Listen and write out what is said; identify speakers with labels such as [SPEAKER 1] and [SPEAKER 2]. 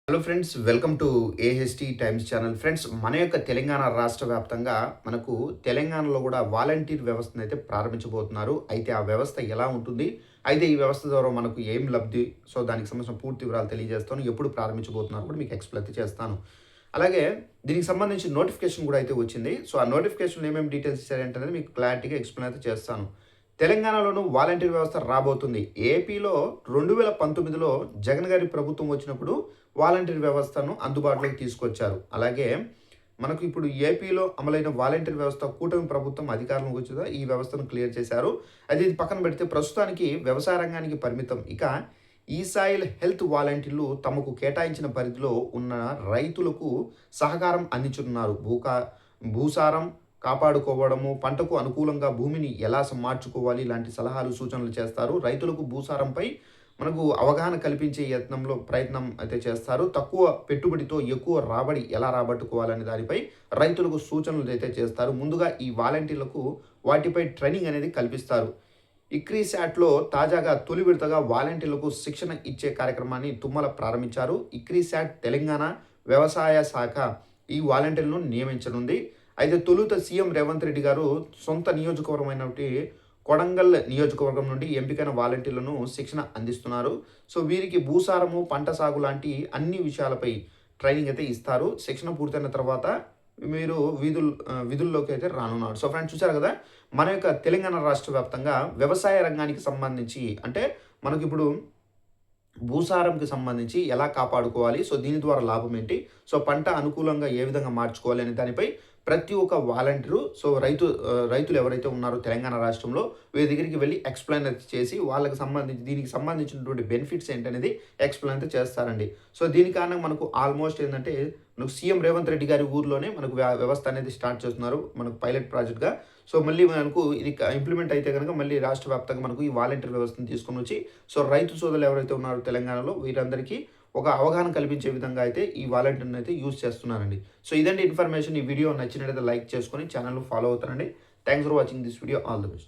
[SPEAKER 1] Hello friends, welcome to AHT times channel. Friends, మన యొక్క తెలంగాణ రాష్ట్ర వ్యాప్తంగా మనకు తెలంగాణలో కూడా వాలంటీర్ వ్యవస్థను అయితే ప్రారంభించబోతున్నారు. అయితే ఆ వ్యవస్థ ఎలా ఉంటుంది, అయితే ఈ వ్యవస్థ ద్వారా మనకు ఏం లబ్ధి, సో దానికి సంబంధించిన పూర్తి వివరాలు తెలియజేస్తాను. ఎప్పుడు ప్రారంభించబోతున్నారు కూడా మీకు ఎక్స్ప్లెయిన్ అయితే చేస్తాను. అలాగే దీనికి సంబంధించి నోటిఫికేషన్ కూడా అయితే వచ్చింది. సో ఆ నోటిఫికేషన్లో ఏమేమి డీటెయిల్స్ ఇచ్చారంటే మీకు క్లారిటీగా ఎక్స్ప్లెయిన్ అయితే చేస్తాను. తెలంగాణలోనూ వాలంటీర్ వ్యవస్థ రాబోతుంది. ఏపీలో 2019లో జగన్ గారి ప్రభుత్వం వచ్చినప్పుడు వాలంటీర్ వ్యవస్థను అందుబాటులోకి తీసుకొచ్చారు. అలాగే మనకు ఇప్పుడు ఏపీలో అమలైన వాలంటీర్ వ్యవస్థ కూటమి ప్రభుత్వం అధికారంలోకి వచ్చేదా ఈ వ్యవస్థను క్లియర్ చేశారు. అది ఇది పక్కన పెడితే ప్రస్తుతానికి వ్యవసాయ రంగానికి పరిమితం. ఇక ఈ సాయిల్ హెల్త్ వాలంటీర్లు తమకు కేటాయించిన పరిధిలో ఉన్న రైతులకు సహకారం అందించుతున్నారు. భూసారం కాపాడుకోవడము, పంటకు అనుకూలంగా భూమిని ఎలా మార్చుకోవాలి ఇలాంటి సలహాలు, సూచనలు చేస్తారు. రైతులకు భూసారంపై మనకు అవగాహన కల్పించే ప్రయత్నం అయితే చేస్తారు. తక్కువ పెట్టుబడితో ఎక్కువ రాబడి ఎలా రాబట్టుకోవాలనే దానిపై రైతులకు సూచనలు అయితే చేస్తారు. ముందుగా ఈ వాలంటీర్లకు వాటిపై ట్రైనింగ్ అనేది కల్పిస్తారు. ఇక్రీశాట్లో తాజాగా తొలి విడతగా వాలంటీర్లకు శిక్షణ ఇచ్చే కార్యక్రమాన్ని తుమ్మల ప్రారంభించారు. ఇక్రీశాట్ తెలంగాణ వ్యవసాయ శాఖ ఈ వాలంటీర్లను నియమించనుంది. అయితే తొలుత సీఎం రేవంత్ రెడ్డి గారు సొంత నియోజకవర్గమైనటువంటి కొడంగల్ నియోజకవర్గం నుండి ఎంపికైన వాలంటీర్లను శిక్షణ అందిస్తున్నారు. సో వీరికి భూసారము, పంట సాగు లాంటి అన్ని విషయాలపై ట్రైనింగ్ అయితే ఇస్తారు. శిక్షణ పూర్తయిన తర్వాత మీరు విధుల్లోకి అయితే రానున్నారు. సో ఫ్రెండ్స్, చూసారు కదా, మన యొక్క తెలంగాణ రాష్ట్ర వ్యాప్తంగా వ్యవసాయ రంగానికి సంబంధించి అంటే మనకి ఇప్పుడు భూసారంకి సంబంధించి ఎలా కాపాడుకోవాలి, సో దీని ద్వారా లాభం ఏంటి, సో పంట అనుకూలంగా ఏ విధంగా మార్చుకోవాలి అనే దానిపై ప్రతి ఒక్క వాలంటీరు, సో రైతులు ఎవరైతే ఉన్నారో తెలంగాణ రాష్ట్రంలో వీరి దగ్గరికి వెళ్ళి ఎక్స్ప్లెయిన్ అయితే చేసి వాళ్ళకి సంబంధించి దీనికి సంబంధించినటువంటి బెనిఫిట్స్ ఏంటనేది ఎక్స్ప్లెయిన్ అయితే చేస్తారండి. సో దీని కారణంగా మనకు ఆల్మోస్ట్ ఏంటంటే మనకు సీఎం రేవంత్ రెడ్డి గారి ఊర్లోనే మనకు వ్యవస్థ అనేది స్టార్ట్ చేస్తున్నారు మనకు పైలట్ ప్రాజెక్ట్గా. సో మళ్ళీ మనకు ఇది ఇంప్లిమెంట్ అయితే కనుక మళ్ళీ రాష్ట్ర వ్యాప్తంగా మనకు ఈ వాలంటీర్ వ్యవస్థను తీసుకొని వచ్చి సో రైతు సోదరులు ఎవరైతే ఉన్నారో తెలంగాణలో వీరందరికీ ఒక అవగాహన కల్పించే విధంగా అయితే ఈ వాలంటీర్ని అయితే యూజ్ చేస్తున్నారండి. సో ఇదండి ఇన్ఫర్మేషన్. ఈ వీడియో నచ్చినట్లయితే లైక్ చేసుకొని ఛానల్ ఫాలో అవుతారండి. Thanks for watching this video. All the best.